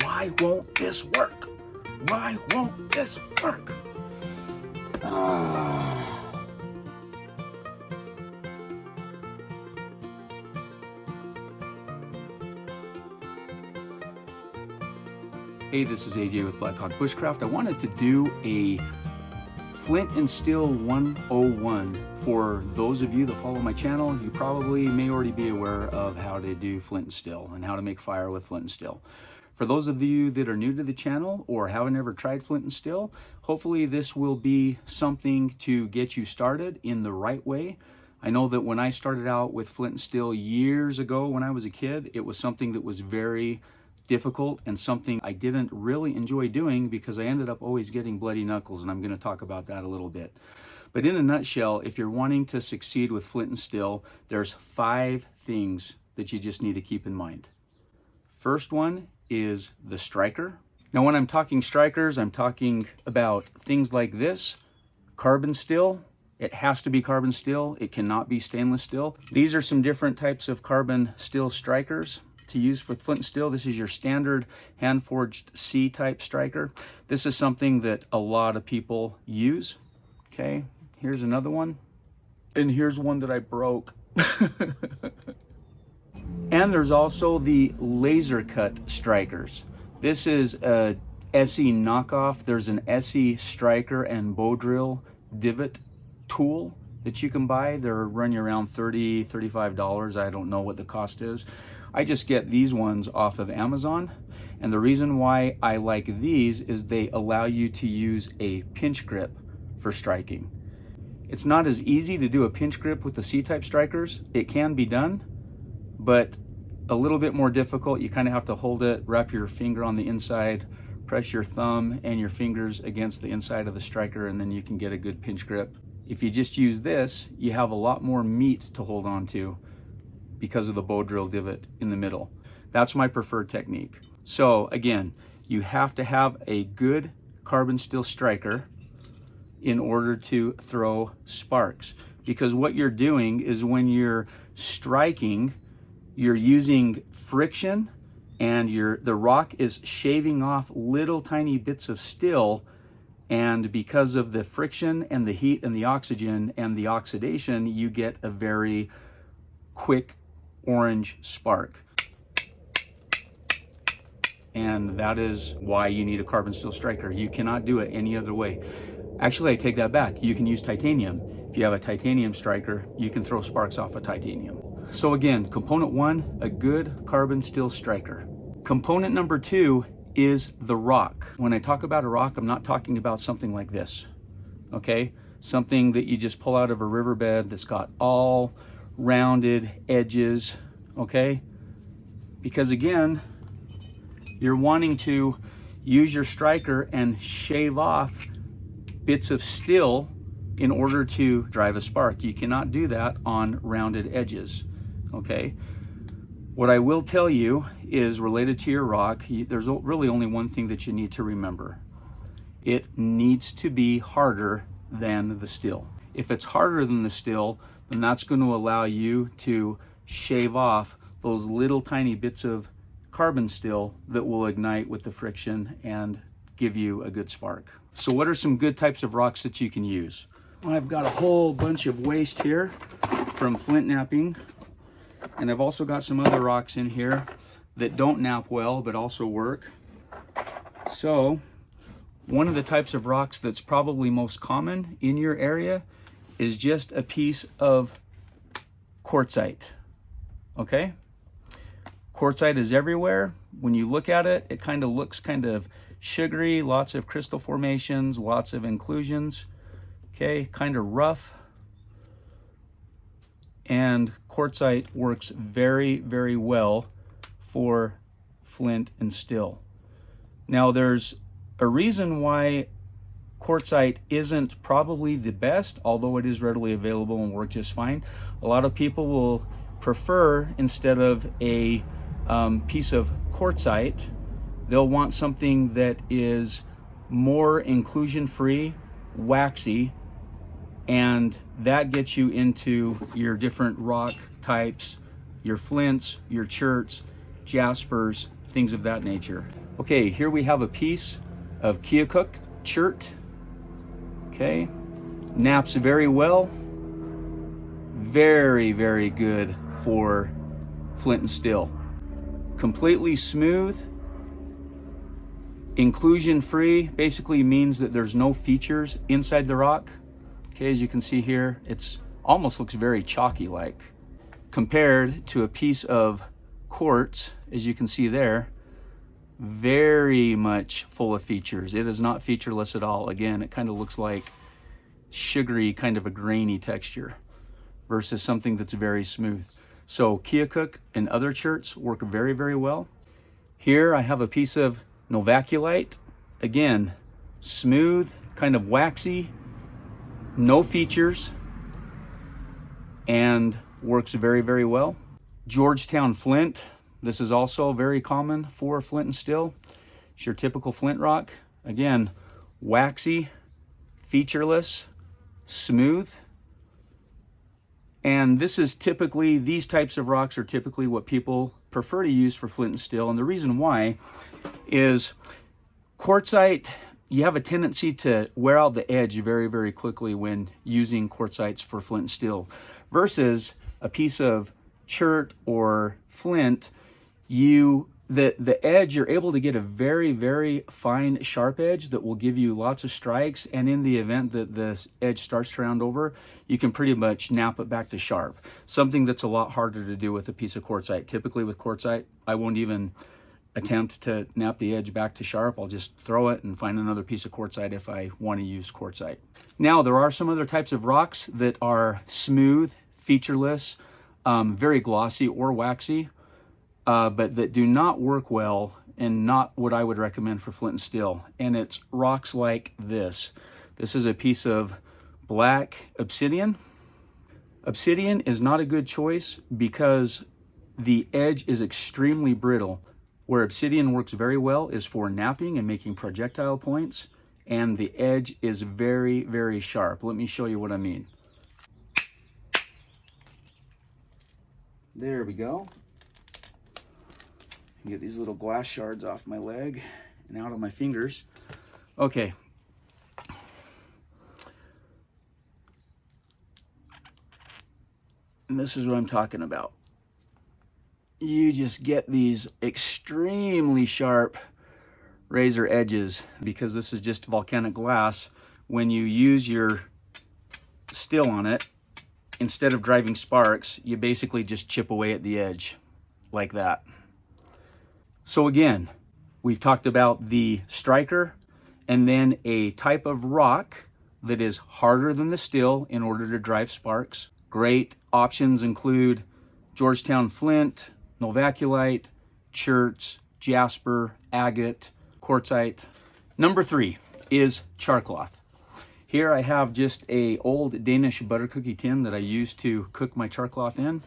Why won't this work? Why won't this work? Hey, this is AJ with Blackhawk Bushcraft. I wanted to do a Flint and Steel 101. For those of you that follow my channel, you probably may already be aware of how to do flint and steel and how to make fire with flint and steel. For those of you that are new to the channel or haven't ever tried flint and steel, hopefully this will be something to get you started in the right way. I know that when I started out with flint and steel years ago when I was a kid, it was something that was very difficult and something I didn't really enjoy doing because I ended up always getting bloody knuckles, and I'm going to talk about that a little bit. But in a nutshell, if you're wanting to succeed with flint and steel, there's 5 things that you just need to keep in mind. First one is the striker. Now when I'm talking strikers, I'm talking about things like this. Carbon steel. It has to be carbon steel. It cannot be stainless steel. These are some different types of carbon steel strikers to use for flint and steel. This is your standard hand-forged C-type striker. This is something that a lot of people use. Okay, here's another one. And here's one that I broke. And there's also the laser cut strikers. This is a SE knockoff. There's an SE striker and bow drill divot tool that you can buy. They're running around $30, $35. I don't know what the cost is. I just get these ones off of Amazon. And the reason why I like these is they allow you to use a pinch grip for striking. It's not as easy to do a pinch grip with the C-type strikers. It can be done, but a little bit more difficult. You kind of have to hold it, wrap your finger on the inside, press your thumb and your fingers against the inside of the striker, and then you can get a good pinch grip. If you just use this, you have a lot more meat to hold on to because of the bow drill divot in the middle. That's my preferred technique. So again, you have to have a good carbon steel striker in order to throw sparks, because what you're doing is when you're striking, you're using friction and the rock is shaving off little tiny bits of steel, and because of the friction and the heat and the oxygen and the oxidation, you get a very quick orange spark. And that is why you need a carbon steel striker. You cannot do it any other way. Actually, I take that back. You can use titanium. If you have a titanium striker, you can throw sparks off of titanium. So again, component 1, a good carbon steel striker. Component number 2 is the rock. When I talk about a rock, I'm not talking about something like this, okay? Something that you just pull out of a riverbed that's got all rounded edges, okay? Because again, you're wanting to use your striker and shave off bits of steel in order to drive a spark. You cannot do that on rounded edges, okay? What I will tell you is related to your rock, there's really only one thing that you need to remember. It needs to be harder than the steel. If it's harder than the steel, then that's going to allow you to shave off those little tiny bits of carbon steel that will ignite with the friction and give you a good spark. So what are some good types of rocks that you can use? I've got a whole bunch of waste here from flint knapping, and I've also got some other rocks in here that don't knap well but also work. So one of the types of rocks that's probably most common in your area is just a piece of quartzite, okay? Quartzite is everywhere. When you look at it, it kind of looks kind of sugary, lots of crystal formations, lots of inclusions, okay, kind of rough. And quartzite works very, very well for flint and steel. Now there's a reason why quartzite isn't probably the best, although it is readily available and works just fine. A lot of people will prefer, instead of a piece of quartzite, they'll want something that is more inclusion-free, waxy, and that gets you into your different rock types, your flints, your cherts, jaspers, things of that nature. Okay, here we have a piece of Keokuk chert. Okay, naps very well. Very, very good for flint and steel. Completely smooth, inclusion free, basically means that there's no features inside the rock. Okay, as you can see here, it's almost looks very chalky like, compared to a piece of quartz, as you can see there, very much full of features. It is not featureless at all. Again, it kind of looks like sugary, kind of a grainy texture versus something that's very smooth. So Keokuk and other cherts work very, very well. Here I have a piece of novaculite. Again, smooth, kind of waxy, no features, and works very, very well. Georgetown flint. This is also very common for flint and steel. It's your typical flint rock. Again, waxy, featureless, smooth. And this is typically, these types of rocks are typically what people prefer to use for flint and steel. And the reason why is quartzite, you have a tendency to wear out the edge very, very quickly when using quartzites for flint and steel. Versus a piece of chert or flint, the edge, you're able to get a very, very fine, sharp edge that will give you lots of strikes. And in the event that the edge starts to round over, you can pretty much nap it back to sharp. Something that's a lot harder to do with a piece of quartzite. Typically with quartzite, I won't even attempt to nap the edge back to sharp. I'll just throw it and find another piece of quartzite if I want to use quartzite. Now, there are some other types of rocks that are smooth, featureless, very glossy or waxy, but that do not work well and not what I would recommend for flint and steel. And it's rocks like this. This is a piece of black obsidian. Obsidian is not a good choice because the edge is extremely brittle. Where obsidian works very well is for napping and making projectile points, and the edge is very, very sharp. Let me show you what I mean. There we go. Get these little glass shards off my leg and out of my fingers. Okay. And this is what I'm talking about. You just get these extremely sharp razor edges because this is just volcanic glass. When you use your steel on it, instead of driving sparks, you basically just chip away at the edge like that. So again, we've talked about the striker and then a type of rock that is harder than the steel in order to drive sparks. Great options include Georgetown flint, novaculite, cherts, jasper, agate, quartzite. Number 3 is char cloth. Here I have just a old Danish butter cookie tin that I use to cook my char cloth in.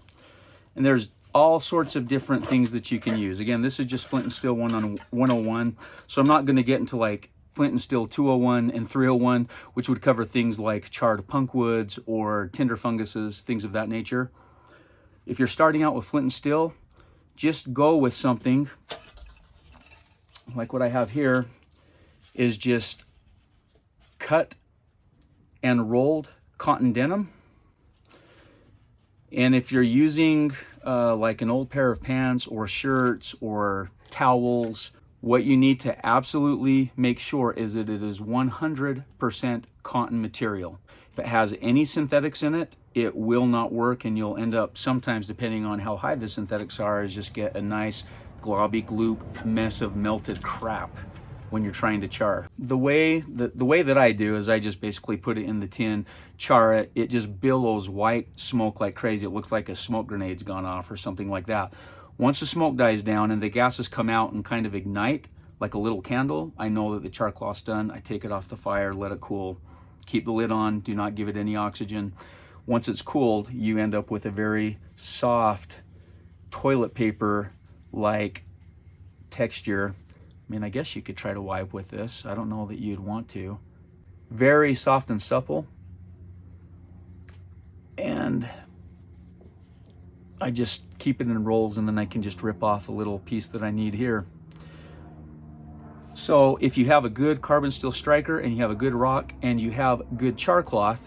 And there's all sorts of different things that you can use. Again, this is just Flint and Steel 101. So I'm not going to get into like Flint and Steel 201 and 301, which would cover things like charred punk woods or tinder funguses, things of that nature. If you're starting out with Flint and Steel, just go with something like what I have here is just cut and rolled cotton denim. And if you're using like an old pair of pants or shirts or towels, what you need to absolutely make sure is that it is 100% cotton material. If it has any synthetics in it, it will not work, and you'll end up sometimes, depending on how high the synthetics are, is just get a nice globby gloop mess of melted crap when you're trying to char. The way that I do is I just basically put it in the tin, char it, it just billows white smoke like crazy. It looks like a smoke grenade's gone off or something like that. Once the smoke dies down and the gases come out and kind of ignite like a little candle, I know that the char cloth's done. I take it off the fire, let it cool, keep the lid on, do not give it any oxygen. Once it's cooled, you end up with a very soft toilet paper like texture. I mean, I guess you could try to wipe with this. I don't know that you'd want to. Very soft and supple. And I just keep it in rolls, and then I can just rip off a little piece that I need here. So if you have a good carbon steel striker and you have a good rock and you have good char cloth,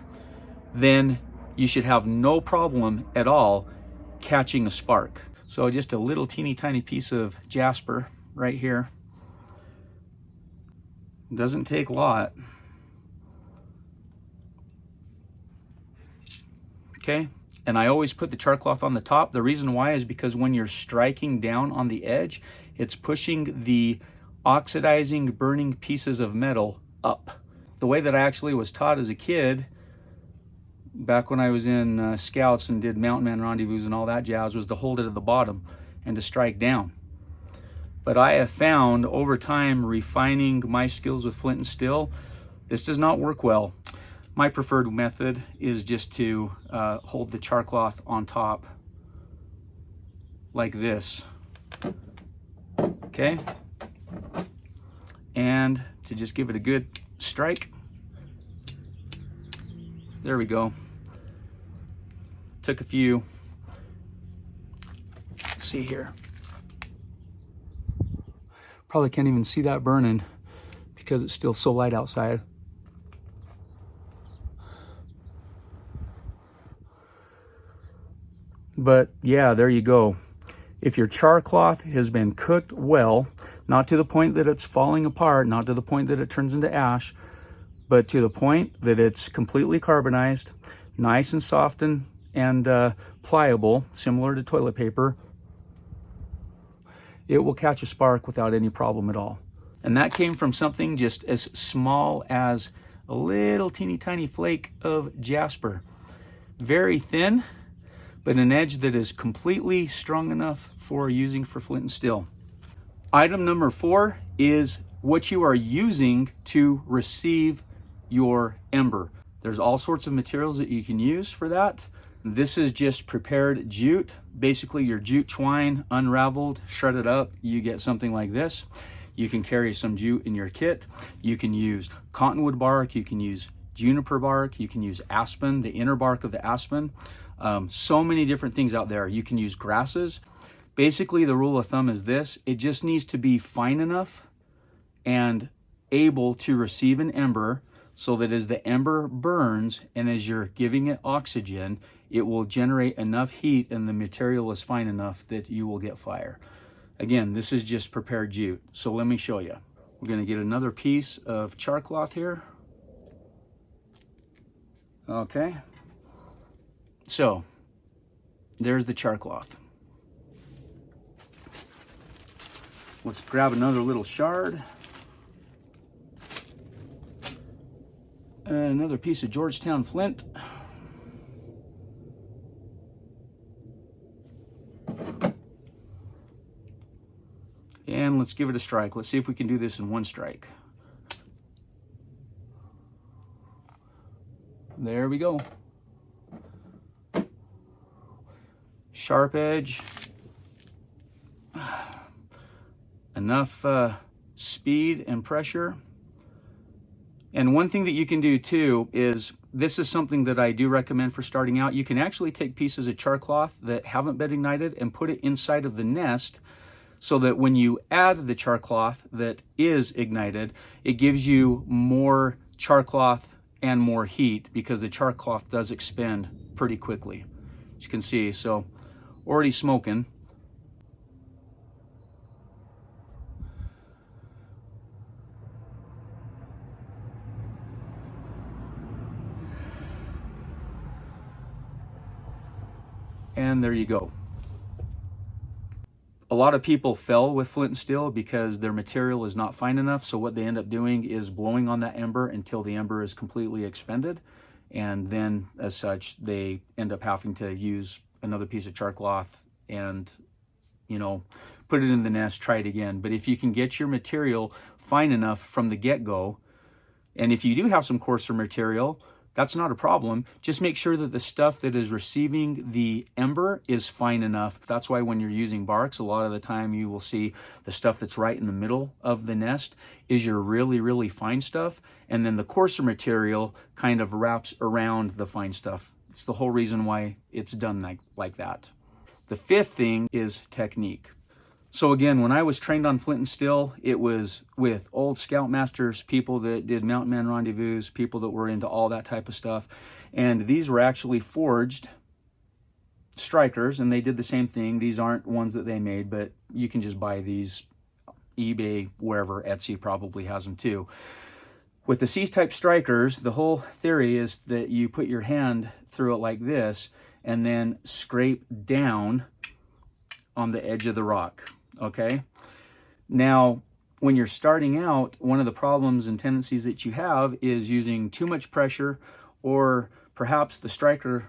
then you should have no problem at all catching a spark. So just a little teeny tiny piece of jasper right here. Doesn't take a lot. Okay, and I always put the char cloth on the top. The reason why is because when you're striking down on the edge, it's pushing the oxidizing, burning pieces of metal up. The way that I actually was taught as a kid, back when I was in scouts and did mountain man rendezvous and all that jazz, was to hold it at the bottom and to strike down. But I have found over time, refining my skills with flint and steel, this does not work well. My preferred method is just to hold the char cloth on top like this, okay? And to just give it a good strike. There we go. Took a few. Let's see here. Probably can't even see that burning because it's still so light outside. But yeah, there you go. If your char cloth has been cooked well, not to the point that it's falling apart, not to the point that it turns into ash, but to the point that it's completely carbonized, nice and soft and pliable, similar to toilet paper, it will catch a spark without any problem at all. And that came from something just as small as a little teeny tiny flake of jasper. Very thin, but an edge that is completely strong enough for using for flint and steel. Item number 4 is what you are using to receive your ember. There's all sorts of materials that you can use for that. This is just prepared jute. Basically your jute twine unraveled, shredded up, you get something like this. You can carry some jute in your kit. You can use cottonwood bark, you can use juniper bark, you can use aspen, the inner bark of the aspen. So many different things out there. You can use grasses. Basically, the rule of thumb is this: it just needs to be fine enough and able to receive an ember so that as the ember burns and as you're giving it oxygen, it will generate enough heat and the material is fine enough that you will get fire. Again, this is just prepared jute. So let me show you. We're going to get another piece of char cloth here. Okay. So there's the char cloth. Let's grab another little shard. Another piece of Georgetown flint. And let's give it a strike. Let's see if we can do this in one strike. There we go. Sharp edge. Enough speed and pressure. And one thing that you can do too is, this is something that I do recommend for starting out. You can actually take pieces of char cloth that haven't been ignited and put it inside of the nest, so that when you add the char cloth that is ignited, it gives you more char cloth and more heat, because the char cloth does expend pretty quickly, as you can see. So already smoking. And there you go. A lot of people fail with flint and steel because their material is not fine enough. So what they end up doing is blowing on that ember until the ember is completely expended. And then as such, they end up having to use another piece of char cloth and, you know, put it in the nest, try it again. But if you can get your material fine enough from the get-go, and if you do have some coarser material, that's not a problem. Just make sure that the stuff that is receiving the ember is fine enough. That's why when you're using barks, a lot of the time you will see the stuff that's right in the middle of the nest is your really, really fine stuff. And then the coarser material kind of wraps around the fine stuff. It's the whole reason why it's done like that. The fifth thing is technique. So again, when I was trained on Flint and Steel, it was with old Scoutmasters, people that did Mountain Man Rendezvous, people that were into all that type of stuff. And these were actually forged strikers, and they did the same thing. These aren't ones that they made, but you can just buy these eBay, wherever. Etsy probably has them too. With the C-type strikers, the whole theory is that you put your hand through it like this and then scrape down on the edge of the rock, okay? Now, when you're starting out, one of the problems and tendencies that you have is using too much pressure, or perhaps the striker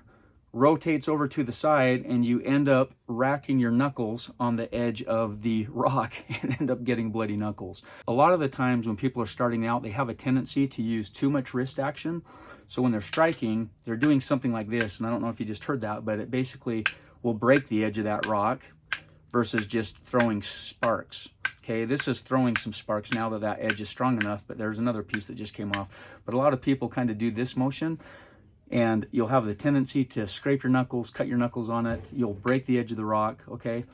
rotates over to the side and you end up racking your knuckles on the edge of the rock and end up getting bloody knuckles. A lot of the times when people are starting out, they have a tendency to use too much wrist action. So when they're striking, they're doing something like this, and I don't know if you just heard that, but it basically will break the edge of that rock versus just throwing sparks. Okay, this is throwing some sparks now that that edge is strong enough, but there's another piece that just came off. But a lot of people kind of do this motion, and you'll have the tendency to scrape your knuckles, cut your knuckles on it. You'll break the edge of the rock, okay?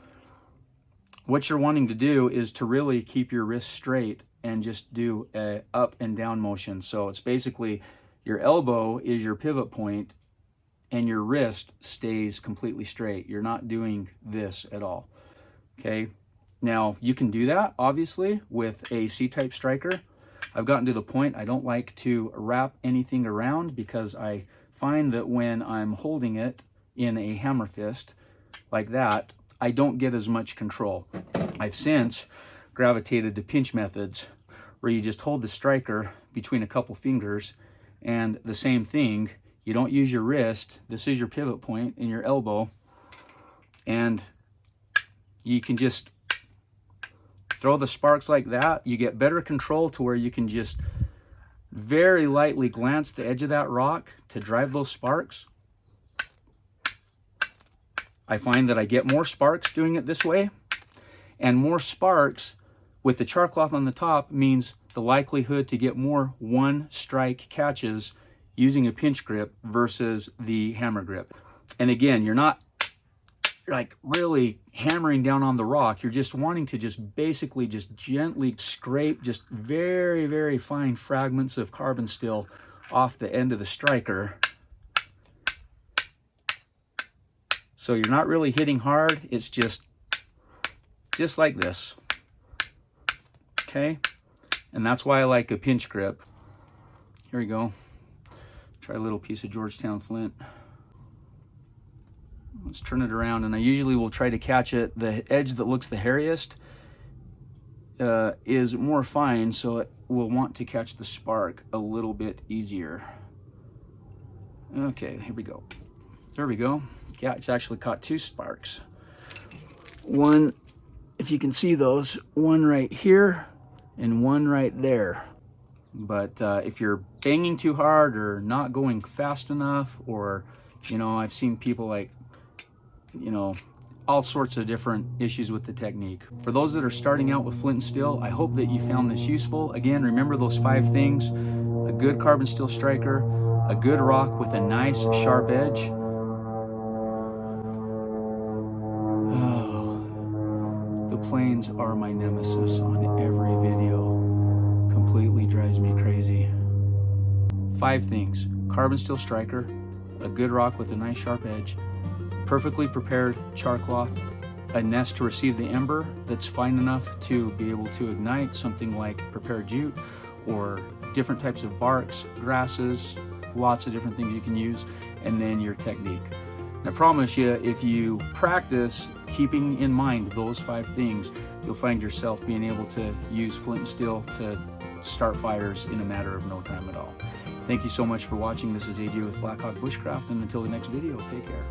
What you're wanting to do is to really keep your wrist straight and just do a up and down motion. So it's basically your elbow is your pivot point and your wrist stays completely straight. You're not doing this at all, okay? Now, you can do that, obviously, with a C-type striker. I've gotten to the point I don't like to wrap anything around, because I find that when I'm holding it in a hammer fist like that, I don't get as much control. I've since gravitated to pinch methods, where you just hold the striker between a couple fingers, and the same thing, you don't use your wrist. This is your pivot point in your elbow, and you can just throw the sparks like that. You get better control to where you can just very lightly glance the edge of that rock to drive those sparks. I find that I get more sparks doing it this way, and more sparks with the char cloth on the top means the likelihood to get more one strike catches using a pinch grip versus the hammer grip. And again, you're not like really hammering down on the rock. You're just wanting to just basically just gently scrape just very, very fine fragments of carbon steel off the end of the striker. So you're not really hitting hard. It's just like this, okay? And that's why I like a pinch grip. Here we go. Try a little piece of Georgetown flint. Let's turn it around, and I usually will try to catch it. The edge that looks the hairiest is more fine, so it will want to catch the spark a little bit easier. Okay, here we go. There we go. Yeah, it's actually caught two sparks. One, if you can see those, one right here and one right there. But if you're banging too hard or not going fast enough, or, you know, I've seen people like, you know, all sorts of different issues with the technique. For those that are starting out with Flint and Steel, I hope that you found this useful. Again, remember those 5 things: a good carbon steel striker, a good rock with a nice sharp edge. Oh, the planes are my nemesis on every video. Completely drives me crazy. 5 things: carbon steel striker, a good rock with a nice sharp edge, perfectly prepared char cloth, a nest to receive the ember that's fine enough to be able to ignite something like prepared jute, or different types of barks, grasses, lots of different things you can use, and then your technique. I promise you, if you practice keeping in mind those 5 things, you'll find yourself being able to use Flint and Steel to start fires in a matter of no time at all. Thank you so much for watching. This is AJ with Blackhawk Bushcraft, and until the next video, take care.